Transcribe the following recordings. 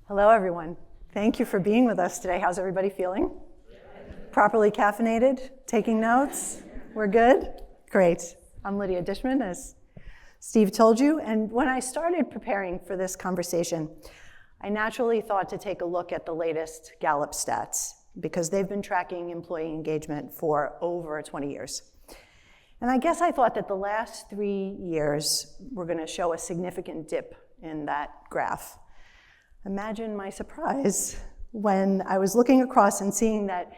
Hello, everyone. Thank you for being with us today. How's everybody feeling? Properly caffeinated? Taking notes? We're good? Great. I'm Lydia Dishman, as Steve told you. And when I started preparing for this conversation, I naturally thought to take a look at the latest Gallup stats, because they've been tracking employee engagement for over 20 years. And I guess I thought that the last 3 years were going to show a significant dip in that graph. Imagine my surprise when I was looking across and seeing that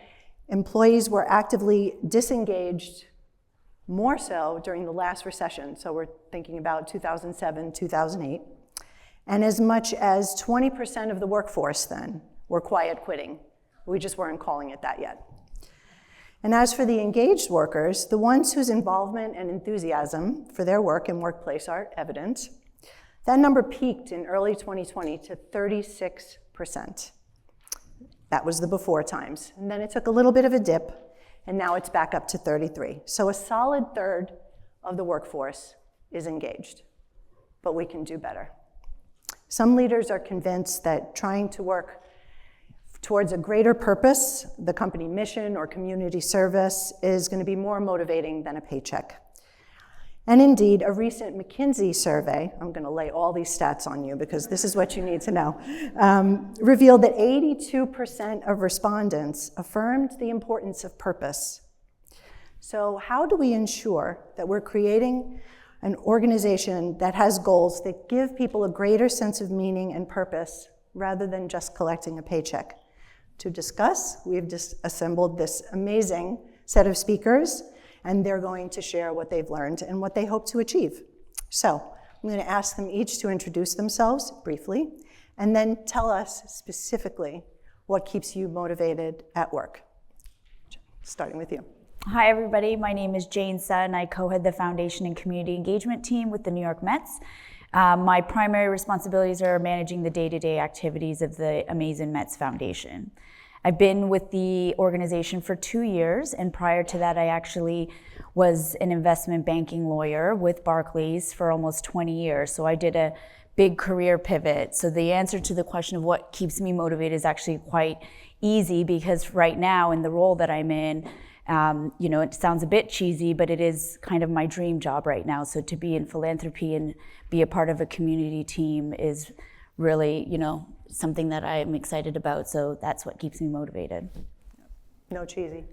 employees were actively disengaged more so during the last recession. So we're thinking about 2007, 2008. And as much as 20% of the workforce then were quiet quitting. We just weren't calling it that yet. And as for the engaged workers, the ones whose involvement and enthusiasm for their work and workplace are evident, that number peaked in early 2020 to 36%. That was the before times. And then it took a little bit of a dip, and now it's back up to 33. So a solid third of the workforce is engaged, but we can do better. Some leaders are convinced that trying to work towards a greater purpose, the company mission or community service, is going to be more motivating than a paycheck. And indeed, a recent McKinsey survey, I'm going to lay all these stats on you because this is what you need to know, revealed that 82% of respondents affirmed the importance of purpose. So how do we ensure that we're creating an organization that has goals that give people a greater sense of meaning and purpose rather than just collecting a paycheck? To discuss, we've just assembled this amazing set of speakers, and they're going to share what they've learned and what they hope to achieve. So I'm going to ask them each to introduce themselves briefly, and then tell us specifically what keeps you motivated at work. Starting with you. Hi, everybody. My name is Jane Sutton. I co-head the Foundation and Community Engagement team with the New York Mets. My primary responsibilities are managing the day-to-day activities of the Amazing Mets Foundation. I've been with the organization for 2 years, and prior to that, I actually was an investment banking lawyer with Barclays for almost 20 years. So I did a big career pivot. So the answer to the question of what keeps me motivated is actually quite easy, because right now in the role that I'm in, it sounds a bit cheesy, but it is kind of my dream job right now. So to be in philanthropy and be a part of a community team is really, something that I'm excited about. So that's what keeps me motivated. No cheesy.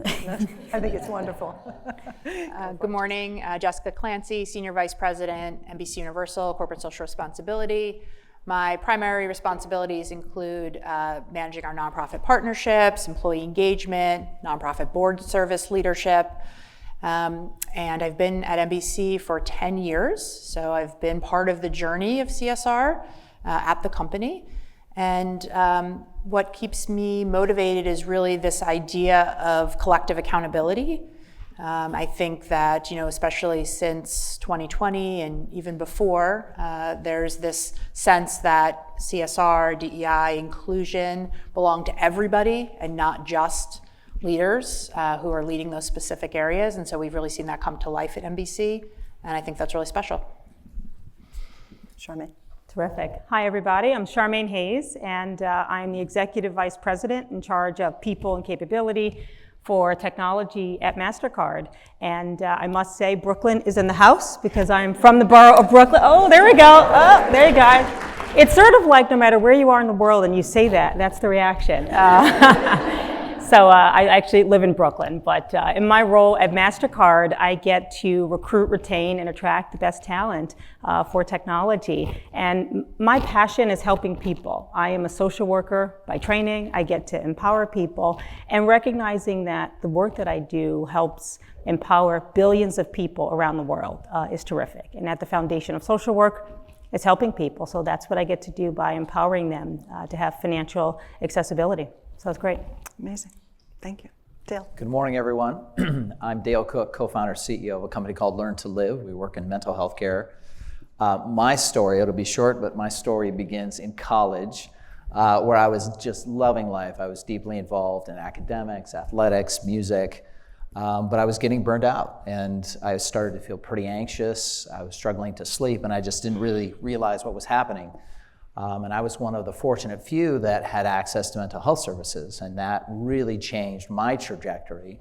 I think it's wonderful. Good morning, Jessica Clancy, Senior Vice President, NBCUniversal, Corporate Social Responsibility. My primary responsibilities include managing our nonprofit partnerships, employee engagement, nonprofit board service leadership. And I've been at NBC for 10 years, so I've been part of the journey of CSR at the company. And what keeps me motivated is really this idea of collective accountability. I think that, especially since 2020 and even before, there's this sense that CSR, DEI, inclusion belong to everybody and not just leaders who are leading those specific areas. And so we've really seen that come to life at NBC, and I think that's really special. Charman. Terrific. Hi, everybody. I'm Charmaine Hayes, and I'm the Executive Vice President in charge of People and Capability for Technology at Mastercard. And I must say, Brooklyn is in the house because I'm from the borough of Brooklyn. Oh, there we go. Oh, there you go. It's sort of like no matter where you are in the world and you say that, that's the reaction. So I actually live in Brooklyn, but in my role at Mastercard, I get to recruit, retain, and attract the best talent for technology. And my passion is helping people. I am a social worker by training. I get to empower people, and recognizing that the work that I do helps empower billions of people around the world is terrific. And at the Foundation of Social Work, it's helping people. So that's what I get to do by empowering them to have financial accessibility. So it's great. Amazing. Thank you. Dale. Good morning, everyone. I'm Dale Cook, co-founder, CEO of a company called Learn to Live. We work in mental health care. My story, it'll be short, but my story begins in college, where I was just loving life. I was deeply involved in academics, athletics, music, but I was getting burned out, and I started to feel pretty anxious. I was struggling to sleep, and I just didn't really realize what was happening. And I was one of the fortunate few that had access to mental health services, and that really changed my trajectory.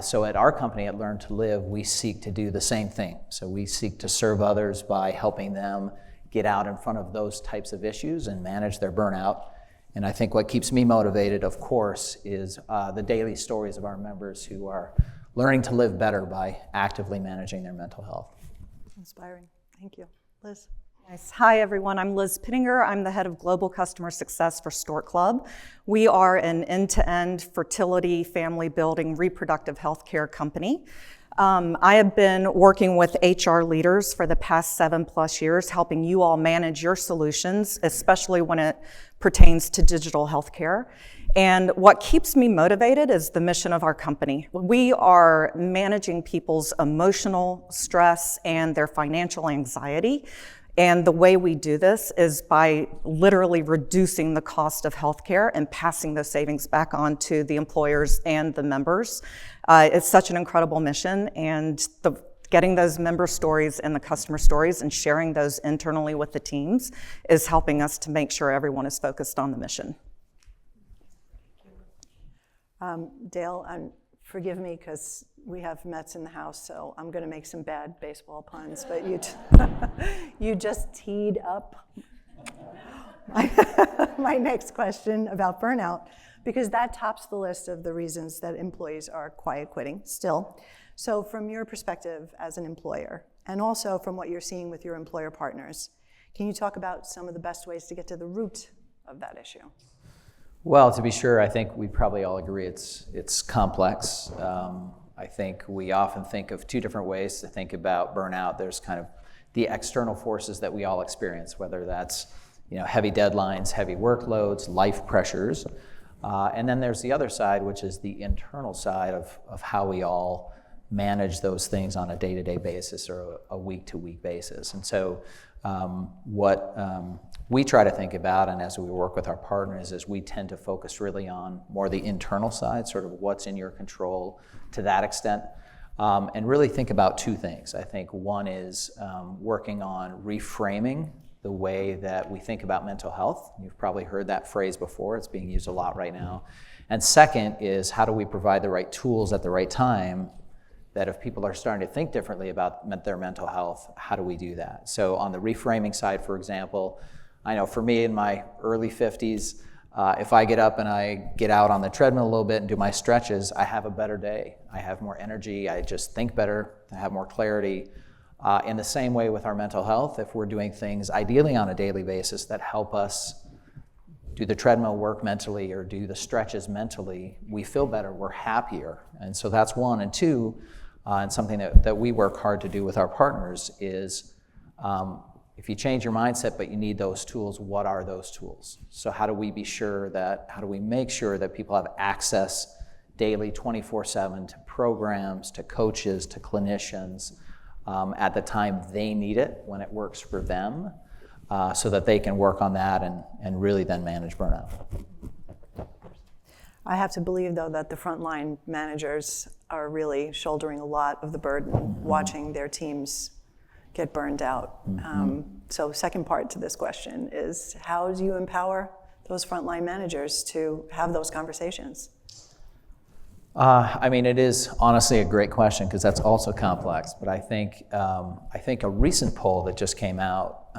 So at our company, at Learn to Live, we seek to do the same thing. So we seek to serve others by helping them get out in front of those types of issues and manage their burnout. And I think what keeps me motivated, of course, is the daily stories of our members who are learning to live better by actively managing their mental health. Inspiring. Thank you. Liz? Nice. Hi, everyone. I'm Liz Pittinger. I'm the head of Global Customer Success for Stork Club. We are an end-to-end fertility, family building, reproductive health care company. I have been working with HR leaders for the past 7+ years, helping you all manage your solutions, especially when it pertains to digital healthcare. And what keeps me motivated is the mission of our company. We are managing people's emotional stress and their financial anxiety. And the way we do this is by literally reducing the cost of healthcare and passing those savings back on to the employers and the members. It's such an incredible mission, and getting those member stories and the customer stories and sharing those internally with the teams is helping us to make sure everyone is focused on the mission. Dale, forgive me because we have Mets in the house, so I'm going to make some bad baseball puns, but you just teed up my next question about burnout, because that tops the list of the reasons that employees are quiet quitting still. So from your perspective as an employer, and also from what you're seeing with your employer partners, can you talk about some of the best ways to get to the root of that issue? Well, to be sure, I think we probably all agree it's complex. I think we often think of two different ways to think about burnout. There's kind of the external forces that we all experience, whether that's heavy deadlines, heavy workloads, life pressures. And then there's the other side, which is the internal side of how we all manage those things on a day-to-day basis or a week-to-week basis. And so what we try to think about, and as we work with our partners, is we tend to focus really on more the internal side, sort of what's in your control to that extent, and really think about two things. I think one is working on reframing the way that we think about mental health. You've probably heard that phrase before. It's being used a lot right now. And second is, how do we provide the right tools at the right time that if people are starting to think differently about their mental health, how do we do that? So on the reframing side, for example, I know for me in my early 50s, if I get up and I get out on the treadmill a little bit and do my stretches, I have a better day. I have more energy. I just think better. I have more clarity. In the same way with our mental health, if we're doing things ideally on a daily basis that help us do the treadmill work mentally or do the stretches mentally, we feel better, we're happier. And so that's one. And two, and something that we work hard to do with our partners is if you change your mindset but you need those tools, what are those tools? So how do we make sure that people have access daily 24/7 to programs, to coaches, to clinicians at the time they need it, when it works for them, so that they can work on that and really then manage burnout. I have to believe, though, that the frontline managers are really shouldering a lot of the burden, watching their teams get burned out. So second part to this question is, how do you empower those frontline managers to have those conversations? It is honestly a great question because that's also complex. But I think a recent poll that just came out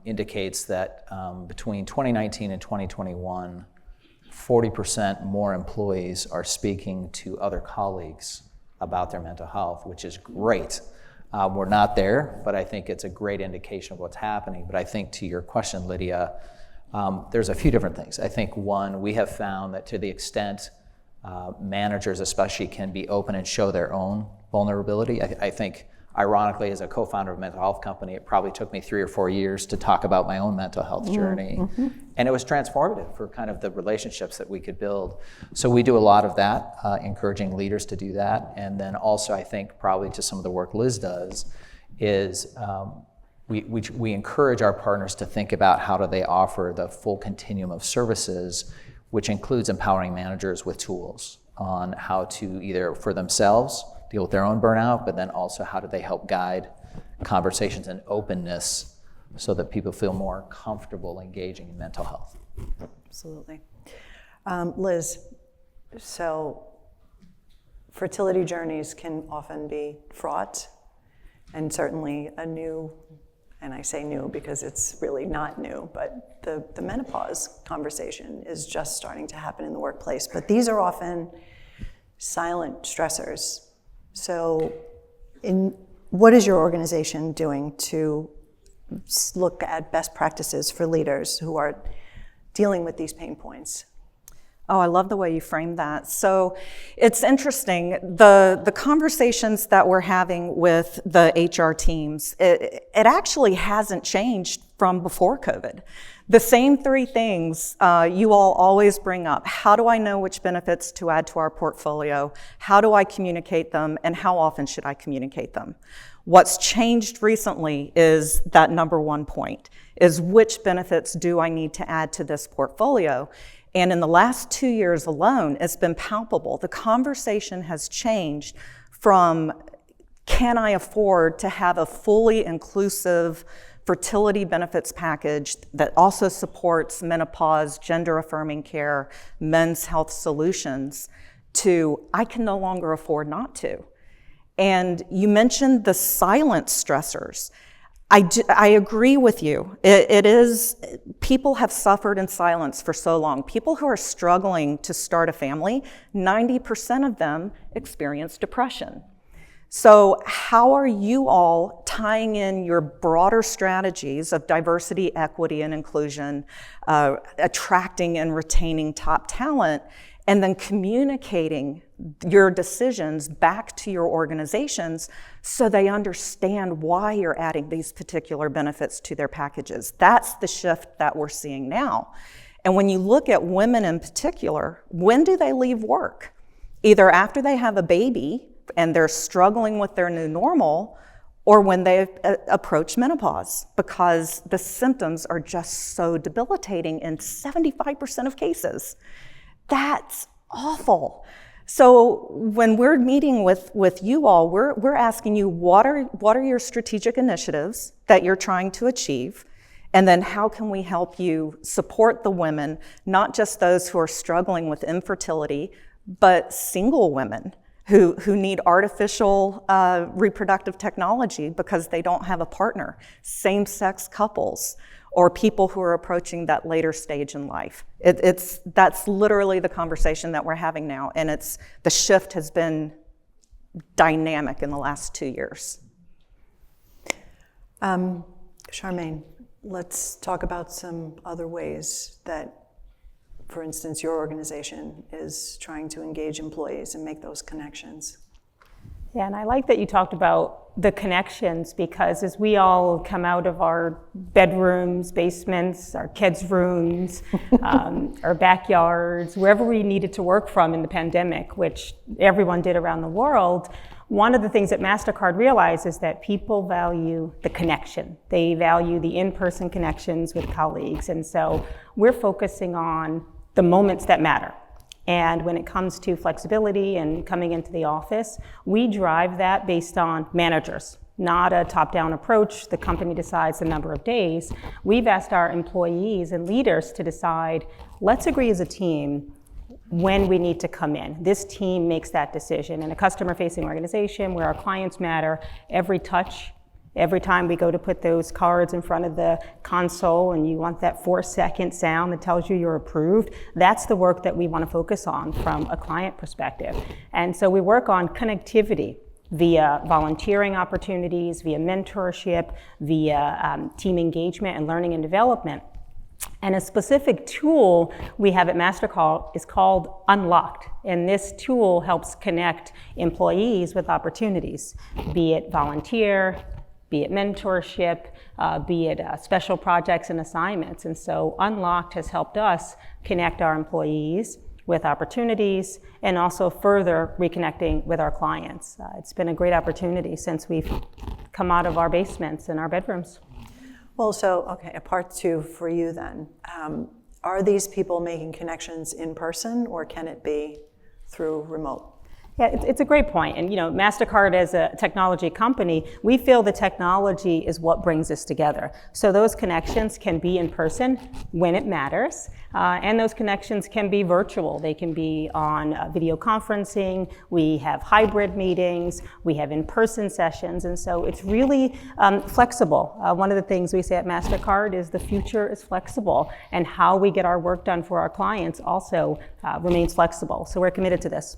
indicates that between 2019 and 2021, 40% more employees are speaking to other colleagues about their mental health, which is great. We're not there, but I think it's a great indication of what's happening. But I think to your question, Lydia, there's a few different things. I think one, we have found that to the extent managers especially can be open and show their own vulnerability. I think, ironically, as a co-founder of a mental health company, it probably took me 3 or 4 years to talk about my own mental health journey. And it was transformative for kind of the relationships that we could build. So we do a lot of that, encouraging leaders to do that. And then also, I think probably to some of the work Liz does is we encourage our partners to think about how do they offer the full continuum of services, which includes empowering managers with tools on how to either for themselves deal with their own burnout, but then also how do they help guide conversations and openness so that people feel more comfortable engaging in mental health. Absolutely. Liz, so fertility journeys can often be fraught, and certainly a new, and I say new because it's really not new, but the menopause conversation is just starting to happen in the workplace. But these are often silent stressors. So what is your organization doing to look at best practices for leaders who are dealing with these pain points? Oh, I love the way you framed that. So it's interesting, the conversations that we're having with the HR teams, it actually hasn't changed from before COVID. The same three things you all always bring up. How do I know which benefits to add to our portfolio? How do I communicate them? And how often should I communicate them? What's changed recently is that number one point, is which benefits do I need to add to this portfolio? And in the last 2 years alone, it's been palpable. The conversation has changed from, can I afford to have a fully inclusive fertility benefits package that also supports menopause, gender-affirming care, men's health solutions, to I can no longer afford not to. And you mentioned the silent stressors. I agree with you. It is, people have suffered in silence for so long. People who are struggling to start a family, 90% of them experience depression. So how are you all tying in your broader strategies of diversity, equity, and inclusion, attracting and retaining top talent, and then communicating your decisions back to your organizations so they understand why you're adding these particular benefits to their packages? That's the shift that we're seeing now. And when you look at women in particular, when do they leave work? Either after they have a baby and they're struggling with their new normal, or when they approach menopause, because the symptoms are just so debilitating in 75% of cases. That's awful. So when we're meeting with you all, we're asking you, what are your strategic initiatives that you're trying to achieve? And then how can we help you support the women, not just those who are struggling with infertility, but single women who need artificial reproductive technology because they don't have a partner, same-sex couples, or people who are approaching that later stage in life. That's literally the conversation that we're having now, and the shift has been dynamic in the last 2 years. Charmaine, let's talk about some other ways that, for instance, your organization is trying to engage employees and make those connections. Yeah, and I like that you talked about the connections, because as we all come out of our bedrooms, basements, our kids' rooms, our backyards, wherever we needed to work from in the pandemic, which everyone did around the world, one of the things that Mastercard realized is that people value the connection. They value the in-person connections with colleagues. And so we're focusing on the moments that matter. And when it comes to flexibility and coming into the office, we drive that based on managers, not a top-down approach. The company decides the number of days. We've asked our employees and leaders to decide, let's agree as a team when we need to come in. This team makes that decision. In a customer-facing organization where our clients matter, every touch, every time we go to put those cards in front of the console and you want that 4-second sound that tells you you're approved, that's the work that we want to focus on from a client perspective. And so we work on connectivity via volunteering opportunities, via mentorship, via team engagement and learning and development. And a specific tool we have at Mastercard is called Unlocked. And this tool helps connect employees with opportunities, be it volunteer, be it mentorship, be it special projects and assignments. And so Unlocked has helped us connect our employees with opportunities and also further reconnecting with our clients. It's been a great opportunity since we've come out of our basements and our bedrooms. Well, so, okay, a part two for you then. Are these people making connections in person, or can it be through remote? Yeah, it's a great point. And Mastercard as a technology company, we feel the technology is what brings us together. So those connections can be in person when it matters, and those connections can be virtual. They can be on video conferencing. We have hybrid meetings. We have in-person sessions, and so it's really flexible. One of the things we say at Mastercard is the future is flexible, and how we get our work done for our clients also remains flexible. So we're committed to this.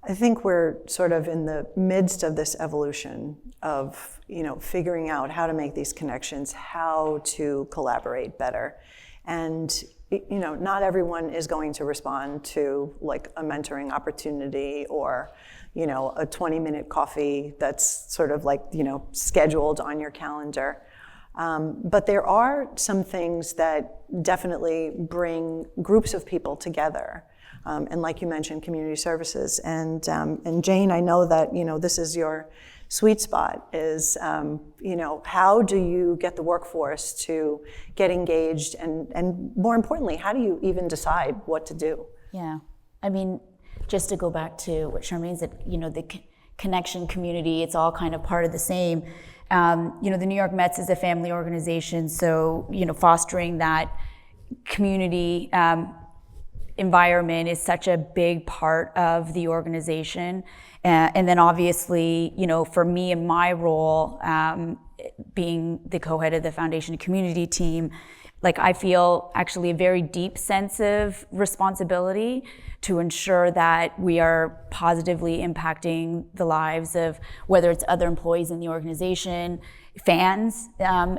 I think we're sort of in the midst of this evolution of, figuring out how to make these connections, how to collaborate better. And, not everyone is going to respond to like a mentoring opportunity or, a 20-minute coffee that's sort of like, scheduled on your calendar. But there are some things that definitely bring groups of people together. And like you mentioned, community services. And Jane, I know that, this is your sweet spot is, how do you get the workforce to get engaged? And more importantly, how do you even decide what to do? Yeah, I mean, just to go back to what Charmaine said, the connection community, it's all kind of part of the same. The New York Mets is a family organization, so, fostering that community environment is such a big part of the organization. And then obviously, for me in my role, being the co-head of the foundation community team, like I feel actually a very deep sense of responsibility to ensure that we are positively impacting the lives of whether it's other employees in the organization, fans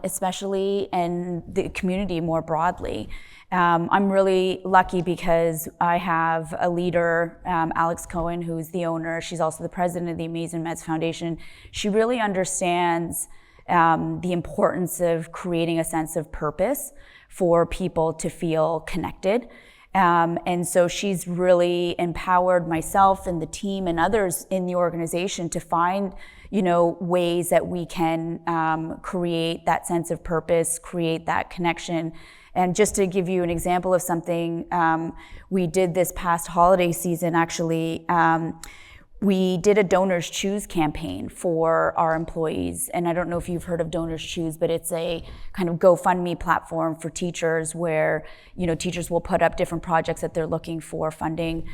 especially, and the community more broadly. I'm really lucky because I have a leader, Alex Cohen, who's the owner. She's also the president of the Amazing Mets Foundation. She really understands the importance of creating a sense of purpose for people to feel connected. And so she's really empowered myself and the team and others in the organization to find, ways that we can create that sense of purpose, create that connection. And just to give you an example of something we did this past holiday season, actually, we did a Donors Choose campaign for our employees. And I don't know if you've heard of Donors Choose, but it's a kind of GoFundMe platform for teachers where, teachers will put up different projects that they're looking for funding,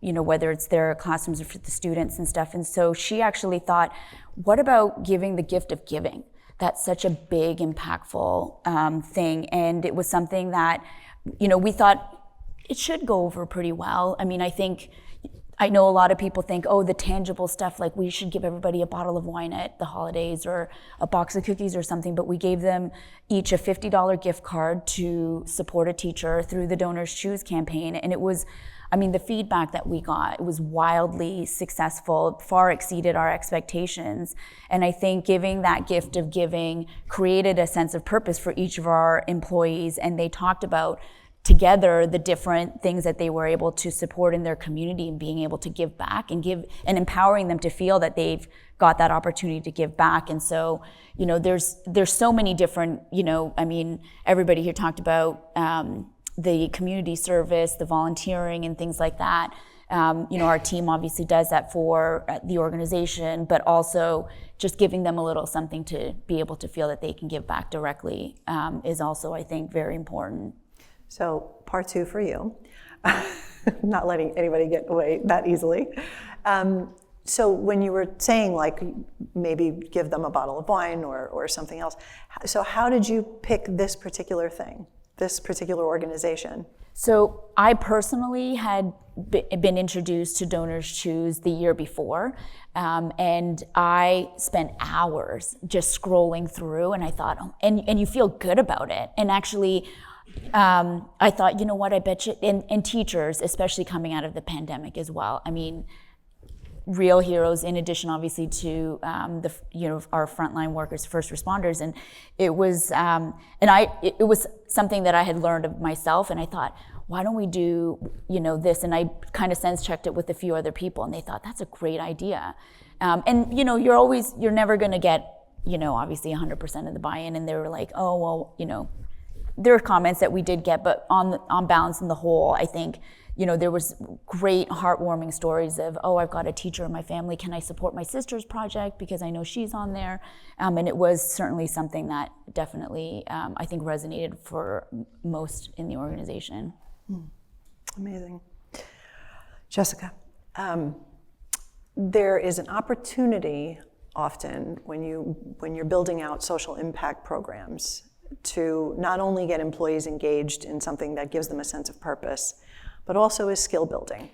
whether it's their classrooms or for the students and stuff. And so she actually thought, what about giving the gift of giving? That's such a big, impactful thing. And it was something that, we thought it should go over pretty well. I mean, I know a lot of people think, the tangible stuff, like we should give everybody a bottle of wine at the holidays or a box of cookies or something, but we gave them each a $50 gift card to support a teacher through the Donors Choose campaign. And it was, the feedback that we got, it was wildly successful, far exceeded our expectations. And I think giving that gift of giving created a sense of purpose for each of our employees. And they talked about together the different things that they were able to support in their community and being able to give back and empowering them to feel that they've got that opportunity to give back. And so, there's so many different, everybody here talked about the community service, the volunteering and things like that. Our team obviously does that for the organization, but also just giving them a little something to be able to feel that they can give back directly is also, I think, very important. So part two for you, not letting anybody get away that easily. So when you were saying like maybe give them a bottle of wine or something else, so how did you pick this particular thing, this particular organization? So I personally had been introduced to Donors Choose the year before, and I spent hours just scrolling through, and I thought, and you feel good about it. And actually, I thought, I bet you, and teachers, especially coming out of the pandemic as well. Real heroes, in addition, obviously, to our frontline workers, first responders, and it was, it was something that I had learned of myself, and I thought, why don't we do, this? And I kind of sense checked it with a few other people, and they thought that's a great idea. And you're never going to get, obviously 100% of the buy-in, and they were like, oh well, there are comments that we did get, but on balance, in the whole, I think, there was great heartwarming stories of, oh, I've got a teacher in my family. Can I support my sister's project because I know she's on there? And it was certainly something that definitely, I think, resonated for most in the organization. Amazing. Jessica, there is an opportunity often when you're building out social impact programs to not only get employees engaged in something that gives them a sense of purpose, but also is skill building.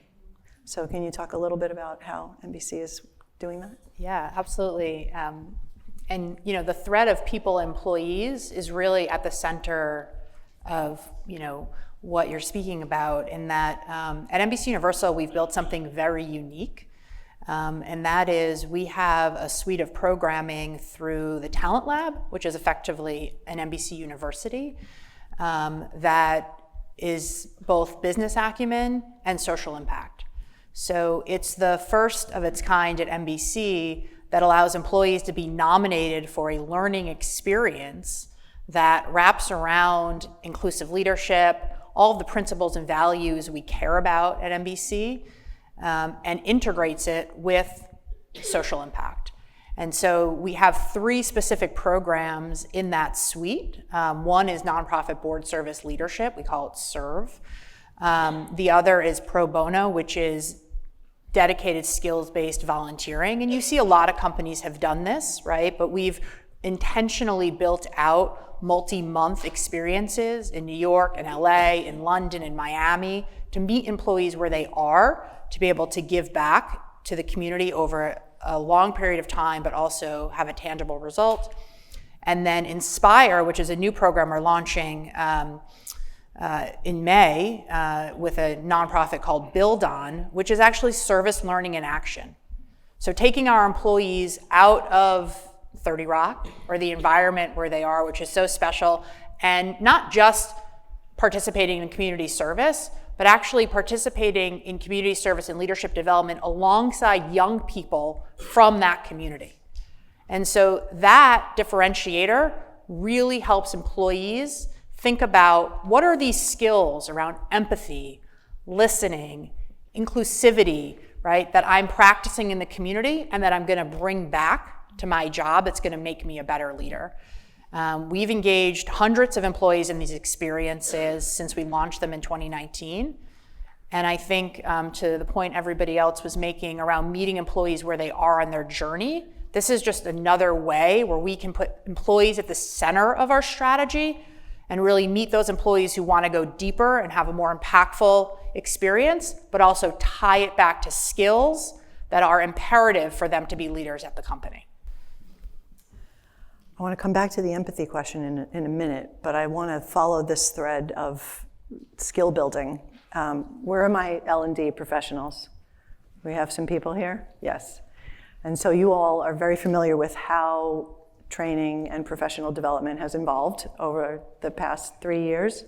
So can you talk a little bit about how NBC is doing that? Yeah, absolutely. And the thread of people employees is really at the center of what you're speaking about, in that at NBCUniversal we've built something very unique, and that is we have a suite of programming through the Talent Lab, which is effectively an NBC University, that is both business acumen and social impact. So it's the first of its kind at NBC that allows employees to be nominated for a learning experience that wraps around inclusive leadership, all of the principles and values we care about at NBC, and integrates it with social impact. And so we have 3 specific programs in that suite. One is nonprofit board service leadership, we call it SERVE. The other is pro bono, which is dedicated skills-based volunteering. And you see a lot of companies have done this, right? But we've intentionally built out multi-month experiences in New York and LA, in London and Miami, to meet employees where they are, to be able to give back to the community over a long period of time, but also have a tangible result. And then Inspire, which is a new program we're launching in May with a nonprofit called Build On, which is actually service learning in action. So taking our employees out of 30 Rock or the environment where they are, which is so special, and not just participating in community service, but actually participating in community service and leadership development alongside young people from that community. And so that differentiator really helps employees think about what are these skills around empathy, listening, inclusivity, right, that I'm practicing in the community and that I'm gonna bring back to my job that's gonna make me a better leader. We've engaged hundreds of employees in these experiences since we launched them in 2019. And I think to the point everybody else was making around meeting employees where they are on their journey, this is just another way where we can put employees at the center of our strategy and really meet those employees who want to go deeper and have a more impactful experience, but also tie it back to skills that are imperative for them to be leaders at the company. I want to come back to the empathy question in a minute, but I want to follow this thread of skill building. Where are my L&D professionals? We have some people here? Yes. And so you all are very familiar with how training and professional development has evolved over the past 3 years.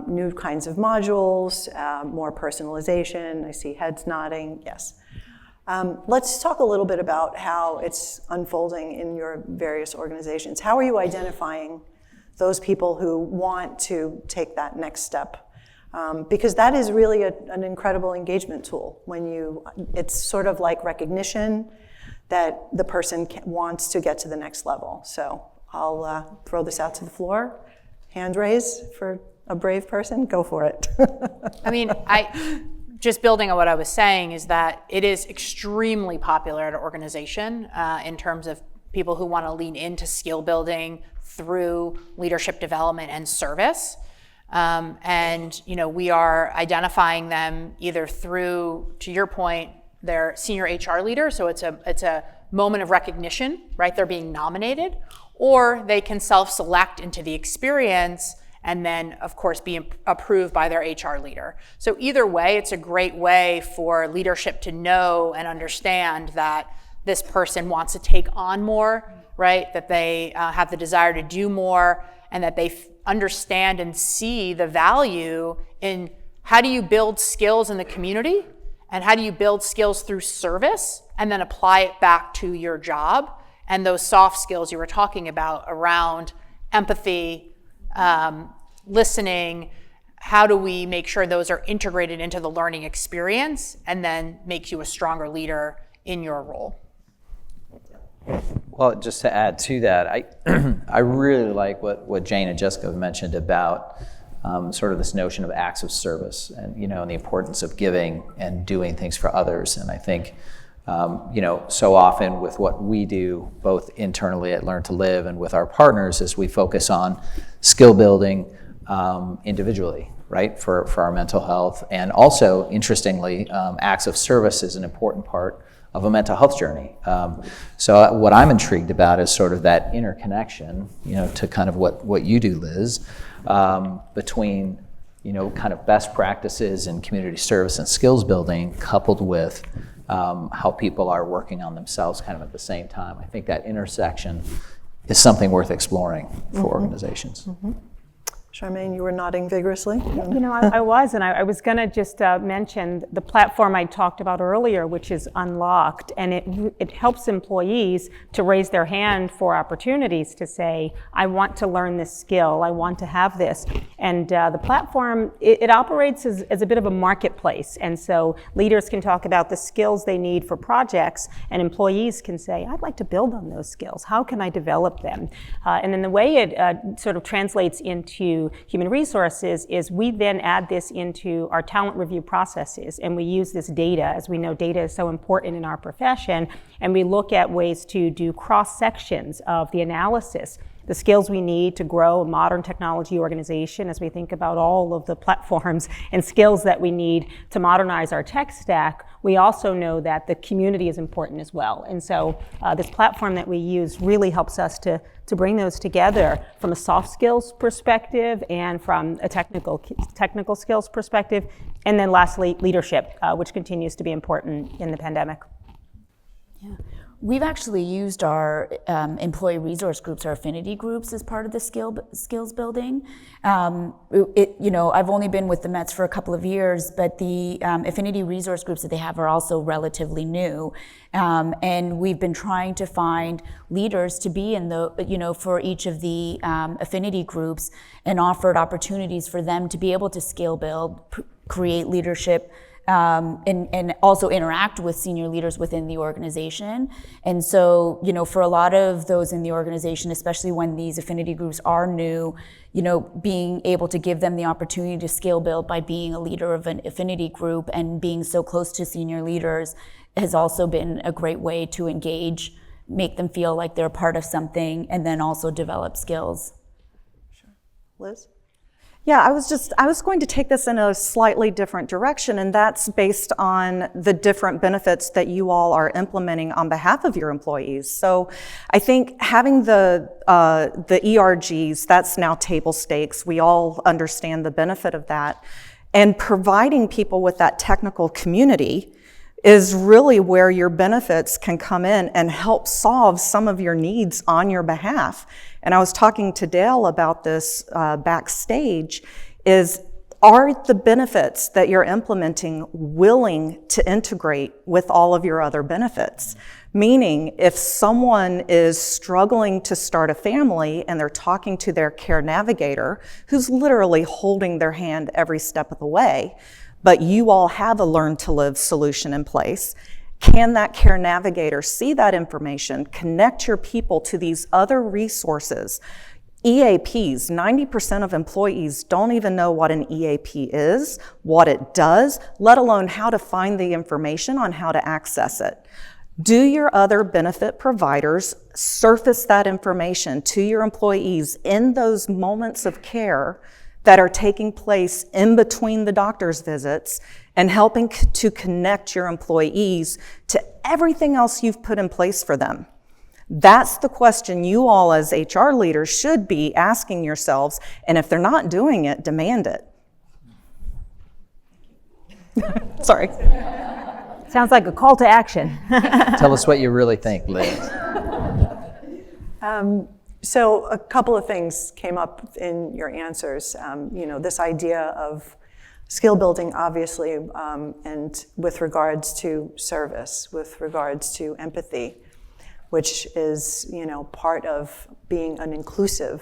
New kinds of modules, more personalization. I see heads nodding, yes. Let's talk a little bit about how it's unfolding in your various organizations. How are you identifying those people who want to take that next step? Because that is really an incredible engagement tool. It's sort of like recognition that the person wants to get to the next level. So I'll throw this out to the floor. Hand raise for a brave person, go for it. I mean, just building on what I was saying is that it is extremely popular at our organization in terms of people who want to lean into skill building through leadership development and service. And we are identifying them either through, to your point, their senior HR leader, so it's a moment of recognition, right? They're being nominated, or they can self-select into the experience and then, of course, be approved by their HR leader. So either way, it's a great way for leadership to know and understand that this person wants to take on more, right? That they have the desire to do more, and that they understand and see the value in how do you build skills in the community, and how do you build skills through service, and then apply it back to your job, and those soft skills you were talking about around empathy, listening, how do we make sure those are integrated into the learning experience and then make you a stronger leader in your role? Well, just to add to that, I really like what Jane and Jessica mentioned about sort of this notion of acts of service and, and the importance of giving and doing things for others. And I think, so often with what we do, both internally at Learn to Live and with our partners, is we focus on skill building individually, right, for our mental health. And also, interestingly, acts of service is an important part of a mental health journey. So what I'm intrigued about is sort of that interconnection, to kind of what you do, Liz, between, kind of best practices in community service and skills building, coupled with how people are working on themselves kind of at the same time. I think that intersection is something worth exploring for organizations. Mm-hmm. Charmaine, you were nodding vigorously. I was, and I was going to just mention the platform I talked about earlier, which is Unlocked, and it helps employees to raise their hand for opportunities to say, I want to learn this skill, I want to have this. And the platform, it operates as a bit of a marketplace, and so leaders can talk about the skills they need for projects, and employees can say, I'd like to build on those skills, how can I develop them? And then the way it sort of translates into human resources is we then add this into our talent review processes, and we use this data. As we know, data is so important in our profession, and we look at ways to do cross sections of the analysis, the skills we need to grow a modern technology organization as we think about all of the platforms and skills that we need to modernize our tech stack. We also know that the community is important as well. And so this platform that we use really helps us to bring those together from a soft skills perspective and from a technical skills perspective. And then lastly, leadership, which continues to be important in the pandemic. Yeah. We've actually used our employee resource groups, our affinity groups, as part of the skills building. I've only been with the Mets for a couple of years, but the affinity resource groups that they have are also relatively new. And we've been trying to find leaders to be in for each of the affinity groups, and offered opportunities for them to be able to skill build, create leadership, and also interact with senior leaders within the organization. And so, for a lot of those in the organization, especially when these affinity groups are new, being able to give them the opportunity to skill build by being a leader of an affinity group and being so close to senior leaders has also been a great way to engage, make them feel like they're part of something, and then also develop skills. Sure. Liz? Yeah, I was going to take this in a slightly different direction, and that's based on the different benefits that you all are implementing on behalf of your employees. So I think having the ERGs, that's now table stakes. We all understand the benefit of that. And providing people with that technical community is really where your benefits can come in and help solve some of your needs on your behalf. And I was talking to Dale about this backstage, are the benefits that you're implementing willing to integrate with all of your other benefits? Meaning, if someone is struggling to start a family and they're talking to their care navigator, who's literally holding their hand every step of the way, but you all have a Learn to Live solution in place, can that care navigator see that information, connect your people to these other resources? EAPs, 90% of employees don't even know what an EAP is, what it does, let alone how to find the information on how to access it. Do your other benefit providers surface that information to your employees in those moments of care that are taking place in between the doctor's visits and helping to connect your employees to everything else you've put in place for them? That's the question you all as HR leaders should be asking yourselves, and if they're not doing it, demand it. Sorry. Sounds like a call to action. Tell us what you really think, Liz. So a couple of things came up in your answers. This idea of skill building, obviously, and with regards to service, with regards to empathy, which is, part of being an inclusive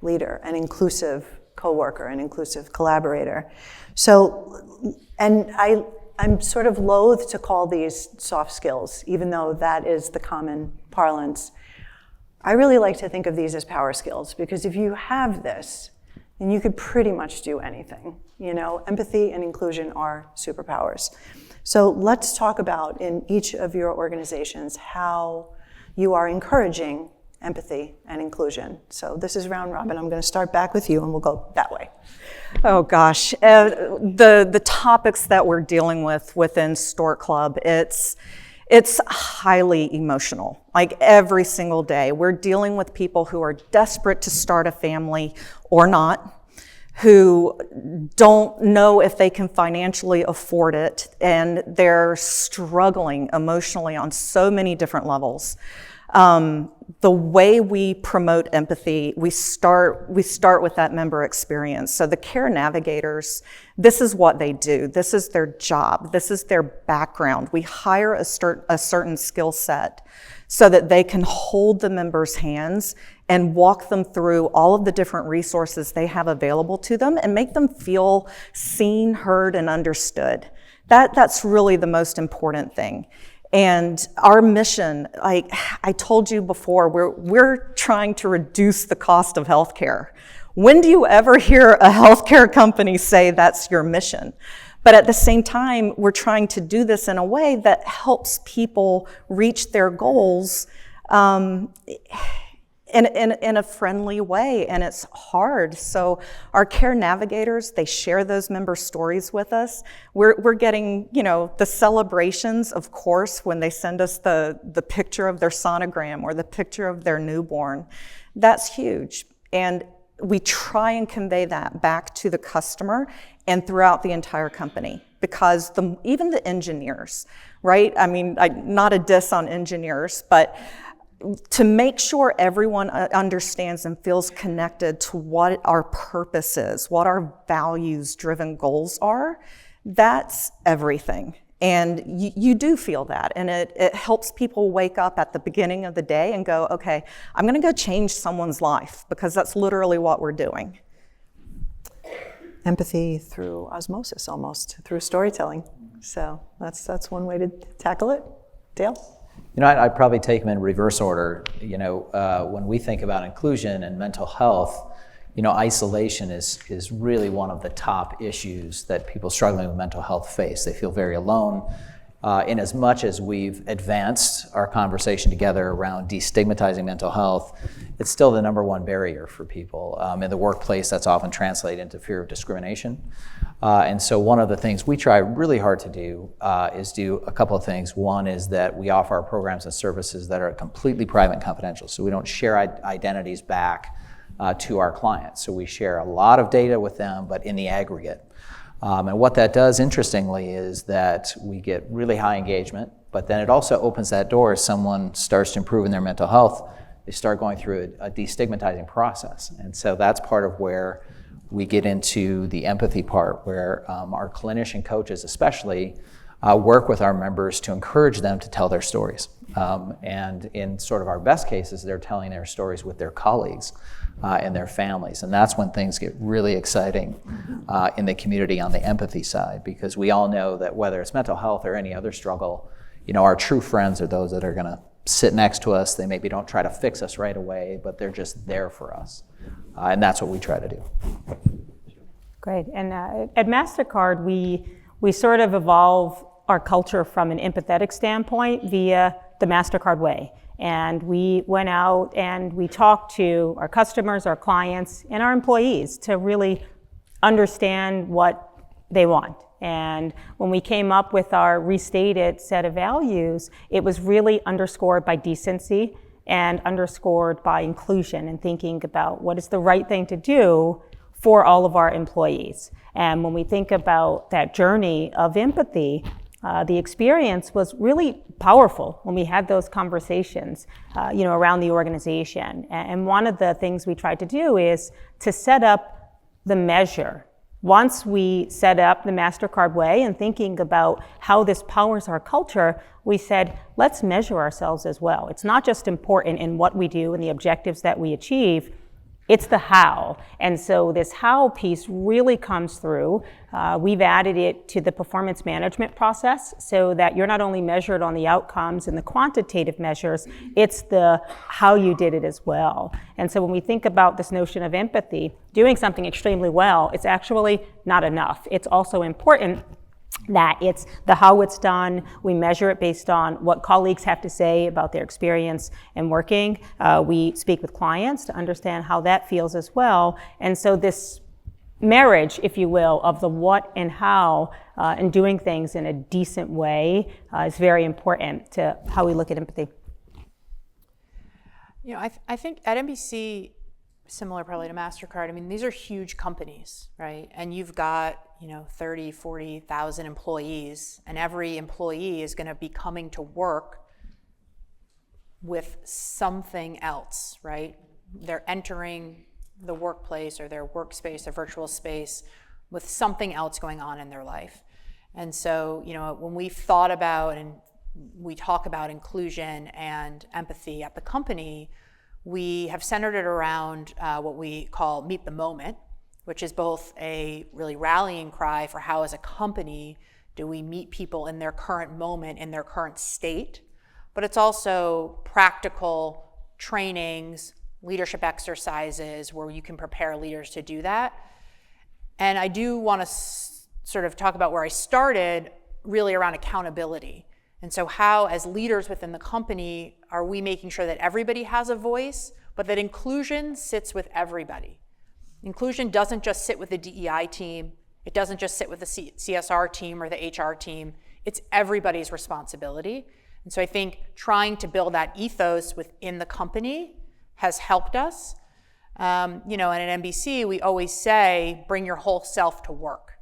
leader, an inclusive coworker, an inclusive collaborator. So, and I'm sort of loath to call these soft skills, even though that is the common parlance. I really like to think of these as power skills, because if you have this, then you could pretty much do anything. You know, empathy and inclusion are superpowers. So let's talk about, in each of your organizations, how you are encouraging empathy and inclusion. So this is round robin. I'm going to start back with you, and we'll go that way. Oh gosh, the topics that we're dealing with within Stork Club, it's highly emotional. Like every single day, we're dealing with people who are desperate to start a family or not, who don't know if they can financially afford it, and they're struggling emotionally on so many different levels. The way we promote empathy, we start with that member experience. So the care navigators, this is what they do. This is their job. This is their background. We hire a certain skill set so that they can hold the members' hands and walk them through all of the different resources they have available to them and make them feel seen, heard, and understood. That's really the most important thing. And our mission, like I told you before, we're trying to reduce the cost of healthcare. When do you ever hear a healthcare company say that's your mission? But at the same time, we're trying to do this in a way that helps people reach their goals in a friendly way, and it's hard. So our care navigators, they share those member stories with us. We're getting, you know, the celebrations, of course, when they send us the picture of their sonogram or the picture of their newborn. That's huge. And we try and convey that back to the customer and throughout the entire company, because even the engineers, right? I mean, not a diss on engineers, but to make sure everyone understands and feels connected to what our purpose is, what our values-driven goals are, that's everything. And you do feel that, and it helps people wake up at the beginning of the day and go, okay, I'm gonna go change someone's life, because that's literally what we're doing. Empathy through osmosis, almost, through storytelling. So that's one way to tackle it. Dale? You know, I'd probably take them in reverse order. You know, when we think about inclusion and mental health, you know, isolation is really one of the top issues that people struggling with mental health face. They feel very alone. In as much as we've advanced our conversation together around destigmatizing mental health, it's still the number one barrier for people. In the workplace, that's often translated into fear of discrimination. And so one of the things we try really hard to do is do a couple of things. One is that we offer our programs and services that are completely private and confidential, so we don't share identities back to our clients. So we share a lot of data with them, but in the aggregate. And what that does, interestingly, is that we get really high engagement, but then it also opens that door as someone starts to improve in their mental health. They start going through a destigmatizing process. And so that's part of where we get into the empathy part, where our clinician coaches especially work with our members to encourage them to tell their stories. And in sort of our best cases, they're telling their stories with their colleagues and their families. And that's when things get really exciting in the community on the empathy side, because we all know that whether it's mental health or any other struggle, you know, our true friends are those that are gonna sit next to us. They maybe don't try to fix us right away, but they're just there for us. And that's what we try to do. Great. And at Mastercard, we sort of evolve our culture from an empathetic standpoint via the Mastercard way. And we went out and we talked to our customers, our clients, and our employees to really understand what they want. And when we came up with our restated set of values, it was really underscored by decency and underscored by inclusion, and thinking about what is the right thing to do for all of our employees. And when we think about that journey of empathy, the experience was really powerful when we had those conversations, around the organization. And one of the things we tried to do is to set up the measure. Once we set up the Mastercard way and thinking about how this powers our culture, we said, let's measure ourselves as well. It's not just important in what we do and the objectives that we achieve, It's the how. And so this how piece really comes through. We've added it to the performance management process so that you're not only measured on the outcomes and the quantitative measures, it's the how you did it as well. And so when we think about this notion of empathy, doing something extremely well, it's actually not enough. It's also important that it's the how it's done. We measure it based on what colleagues have to say about their experience in working. We speak with clients to understand how that feels as well. And so this marriage, if you will, of the what and how and doing things in a decent way is very important to how we look at empathy. You know, I think at NBC, similar probably to Mastercard, I mean, these are huge companies, right? And you've got, 30, 40,000 employees, and every employee is going to be coming to work with something else, right? They're entering the workplace or their workspace, their virtual space, with something else going on in their life. And so, when we've thought about and we talk about inclusion and empathy at the company, we have centered it around what we call Meet the Moment, which is both a really rallying cry for how as a company do we meet people in their current moment, in their current state, but it's also practical trainings, leadership exercises where you can prepare leaders to do that. And I do want to sort of talk about where I started, really around accountability. And so how, as leaders within the company, are we making sure that everybody has a voice, but that inclusion sits with everybody? Inclusion doesn't just sit with the DEI team. It doesn't just sit with the CSR team or the HR team. It's everybody's responsibility. And so I think trying to build that ethos within the company has helped us. And at NBC, we always say, bring your whole self to work.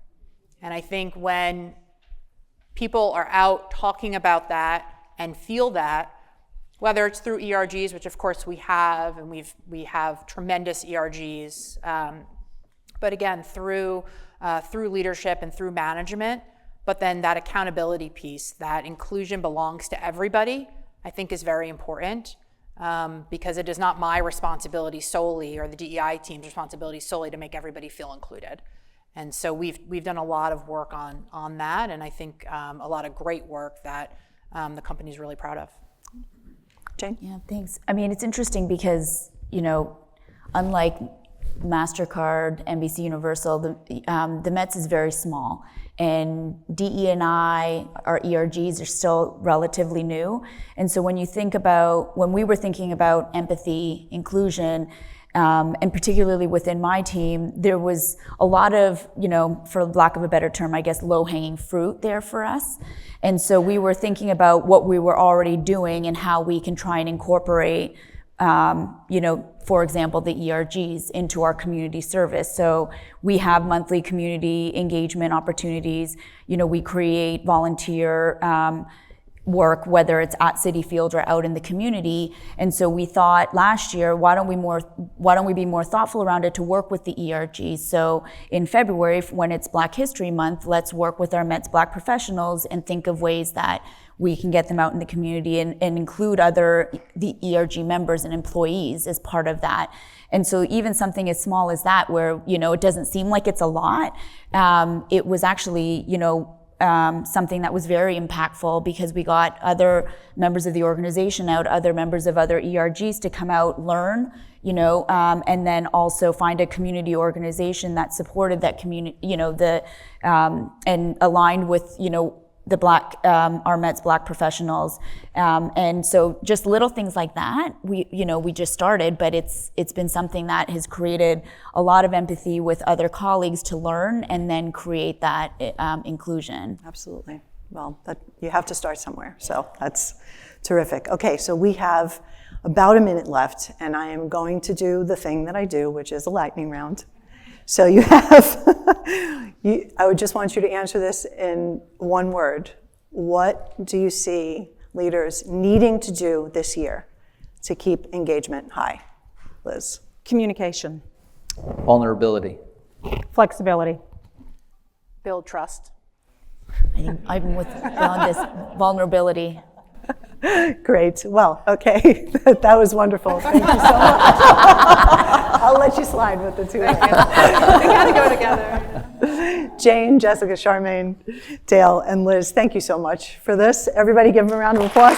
And I think when people are out talking about that and feel that, whether it's through ERGs, which of course we have, and we have tremendous ERGs, but again, through leadership and through management, but then that accountability piece, that inclusion belongs to everybody, I think is very important, because it is not my responsibility solely, or the DEI team's responsibility solely, to make everybody feel included. And so we've done a lot of work on that, and I think a lot of great work that the company's really proud of. Jane? Yeah, thanks. I mean, it's interesting because, unlike Mastercard, NBCUniversal, the Mets is very small, and DE&I, our ERGs, are still relatively new. And so when we were thinking about empathy, inclusion, and particularly within my team, there was a lot of, for lack of a better term, I guess, low-hanging fruit there for us. And so we were thinking about what we were already doing and how we can try and incorporate, for example, the ERGs into our community service. So we have monthly community engagement opportunities. We create volunteer work, whether it's at Citi Field or out in the community. And so we thought last year, why don't we be more thoughtful around it to work with the ERG? So in February, when it's Black History Month, let's work with our Mets Black professionals and think of ways that we can get them out in the community and include the ERG members and employees as part of that. And so even something as small as that, where, it doesn't seem like it's a lot, it was actually, something that was very impactful, because we got other members of the organization out, other members of other ERGs to come out, learn, and then also find a community organization that supported that community, and aligned with, the our Mets Black professionals. And so just little things like that, we just started, but it's been something that has created a lot of empathy with other colleagues to learn and then create that inclusion. Absolutely. Well, you have to start somewhere, so that's terrific. Okay, so we have about a minute left, and I am going to do the thing that I do, which is a lightning round. So you have, I would just want you to answer this in one word. What do you see leaders needing to do this year to keep engagement high? Liz? Communication. Vulnerability. Flexibility. Build trust. I'm with on this vulnerability. Great. Well, okay. That was wonderful. Thank you so much. I'll let you slide with the two of you. They gotta go together. Jane, Jessica, Charmaine, Dale, and Liz, thank you so much for this. Everybody give them a round of applause.